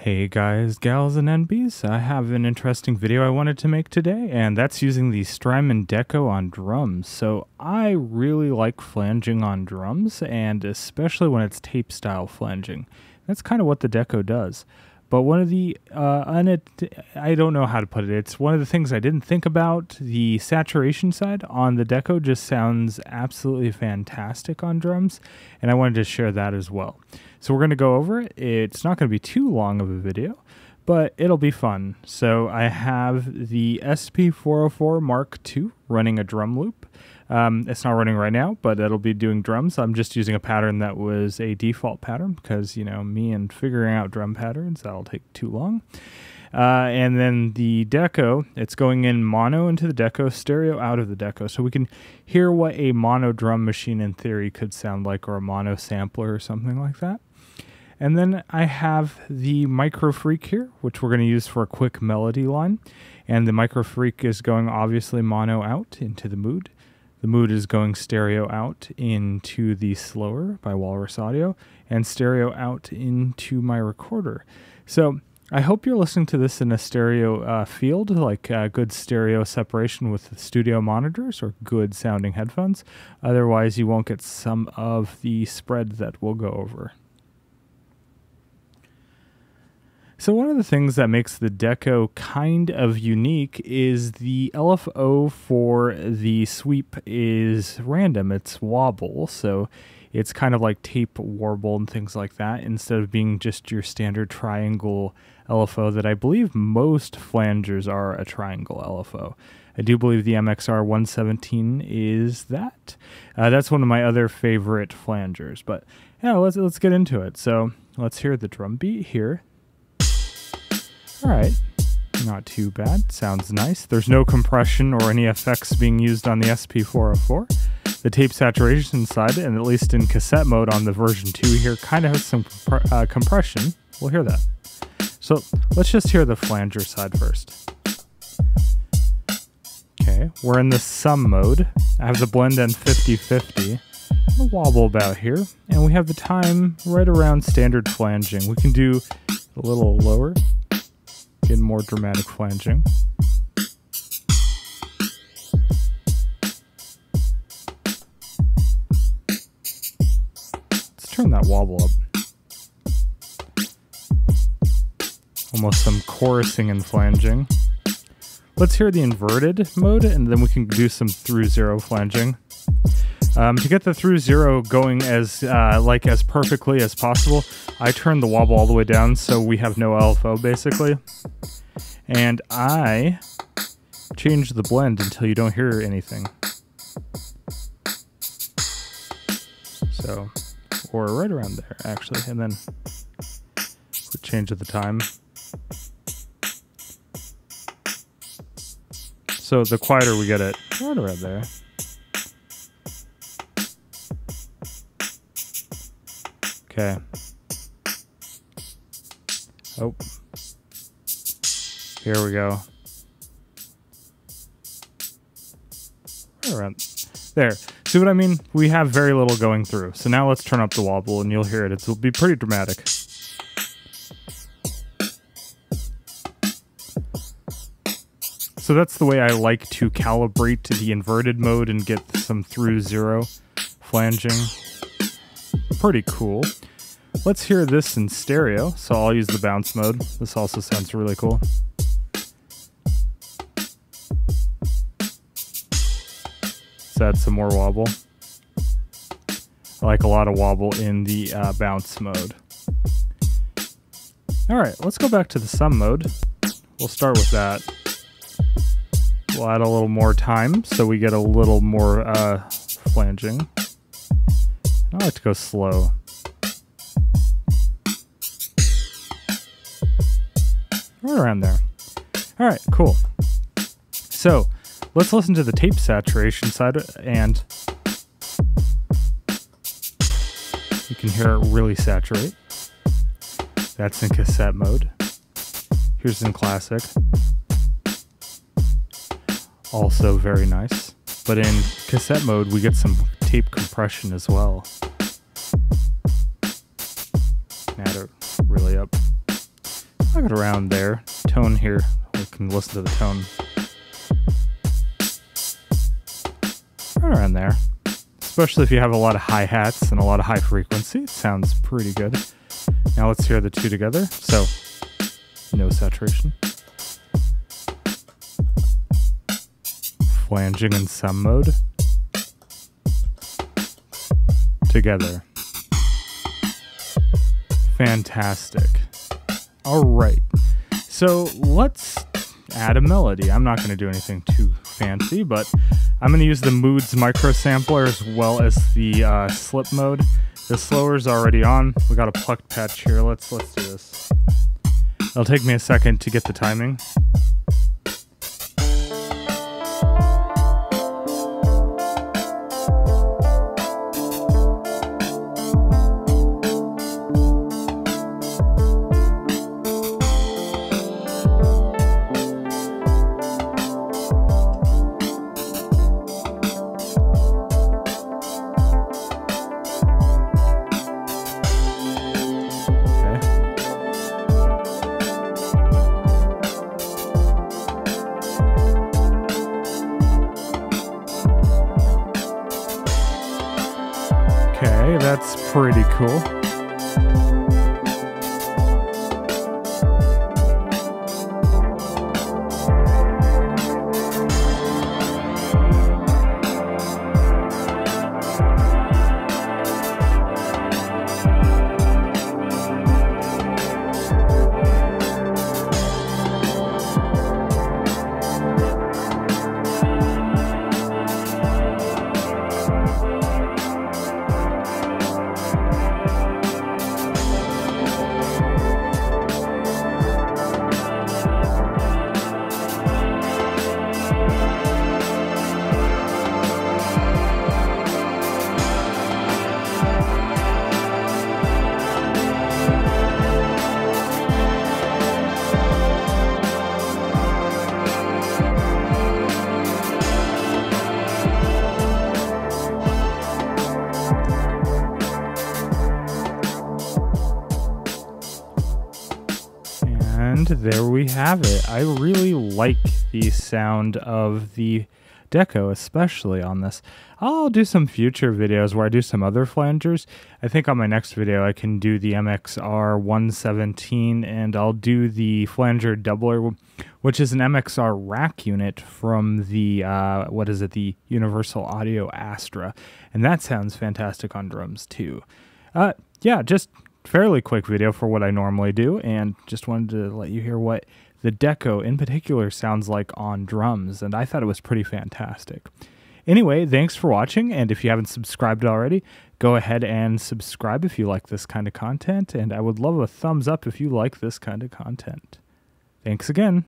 Hey guys, gals, and NBs, I have an interesting video I wanted to make today, and that's using the Strymon Deco on drums. So I really like flanging on drums, and especially when it's tape style flanging. That's kind of what the Deco does. But one of the, I don't know how to put it, it's one of the things I didn't think about. The saturation side on the Deco just sounds absolutely fantastic on drums, and I wanted to share that as well. So we're going to go over it. It's not going to be too long of a video, but it'll be fun. So I have the SP404 mk2 running a drum loop. It's not running right now, but it'll be doing drums. I'm just using a pattern that was a default pattern because, you know, me and figuring out drum patterns, that'll take too long. And then the Deco, it's going in mono into the Deco, stereo out of the Deco. So we can hear what a mono drum machine in theory could sound like, or a mono sampler or something like that. And then I have the Micro Freak here, which we're going to use for a quick melody line. And the Micro Freak is going obviously mono out into the mood. The mood is going stereo out into the slower by Walrus Audio, and stereo out into my recorder. So I hope you're listening to this in a stereo field, like good stereo separation with studio monitors or good sounding headphones. Otherwise, you won't get some of the spread that we'll go over. So one of the things that makes the Deco kind of unique is the LFO for the sweep is random. It's wobble, so it's kind of like tape warble and things like that, instead of being just your standard triangle LFO that I believe most flangers are a triangle LFO. I do believe the MXR 117 is that. That's one of my other favorite flangers, but yeah, let's get into it. So let's hear the drum beat here. All right, not too bad. Sounds nice. There's no compression or any effects being used on the SP404. The tape saturation side, and at least in cassette mode on the version 2 here, kind of has some compression. We'll hear that. So let's just hear the flanger side first. Okay, we're in the sum mode. I have the blend end 50-50. I'll wobble about here, and we have the time right around standard flanging. We can do a little lower. Get more dramatic flanging. Let's turn that wobble up. Almost some chorusing and flanging. Let's hear the inverted mode, and then we can do some through zero flanging. To get the through zero going as perfectly as possible, I turn the wobble all the way down so we have no LFO basically. And I change the blend until you don't hear anything. So, or right around there actually, and then we change the time. So the quieter we get it, right around there. Okay. Oh. Here we go. Right around there. See what I mean? We have very little going through. So now let's turn up the wobble and you'll hear it. It'll be pretty dramatic. So that's the way I like to calibrate the inverted mode and get some through zero flanging. Pretty cool. Let's hear this in stereo, so I'll use the bounce mode. This also sounds really cool. Let's add some more wobble. I like a lot of wobble in the bounce mode. Alright, let's go back to the sum mode. We'll start with that. We'll add a little more time, so we get a little more flanging. I like to go slow. Right around there. All right, cool. So let's listen to the tape saturation side, and you can hear it really saturate. That's in cassette mode. Here's in classic. Also very nice. But in cassette mode, we get some tape compression as well. Add it really up. Look it around there. Tone here. We can listen to the tone. Right around there. Especially if you have a lot of hi-hats and a lot of high frequency. It sounds pretty good. Now let's hear the two together. So, no saturation. Flanging in some mode. Together. Fantastic. Alright. So let's add a melody. I'm not going to do anything too fancy, but I'm going to use the Moods micro sampler as well as the slip mode. The slower's already on. We got a plucked patch here. Let's do this. It'll take me a second to get the timing. Okay, that's pretty cool. And there we have it. I really like the sound of the Deco, especially on this. I'll do some future videos where I do some other flangers. I think on my next video I can do the MXR 117, and I'll do the flanger doubler, which is an MXR rack unit from the, the Universal Audio Astra. And that sounds fantastic on drums too. Yeah, just fairly quick video for what I normally do, and just wanted to let you hear what the Deco in particular sounds like on drums, and I thought it was pretty fantastic. Anyway, thanks for watching, and if you haven't subscribed already, go ahead and subscribe if you like this kind of content, and I would love a thumbs up if you like this kind of content. Thanks again.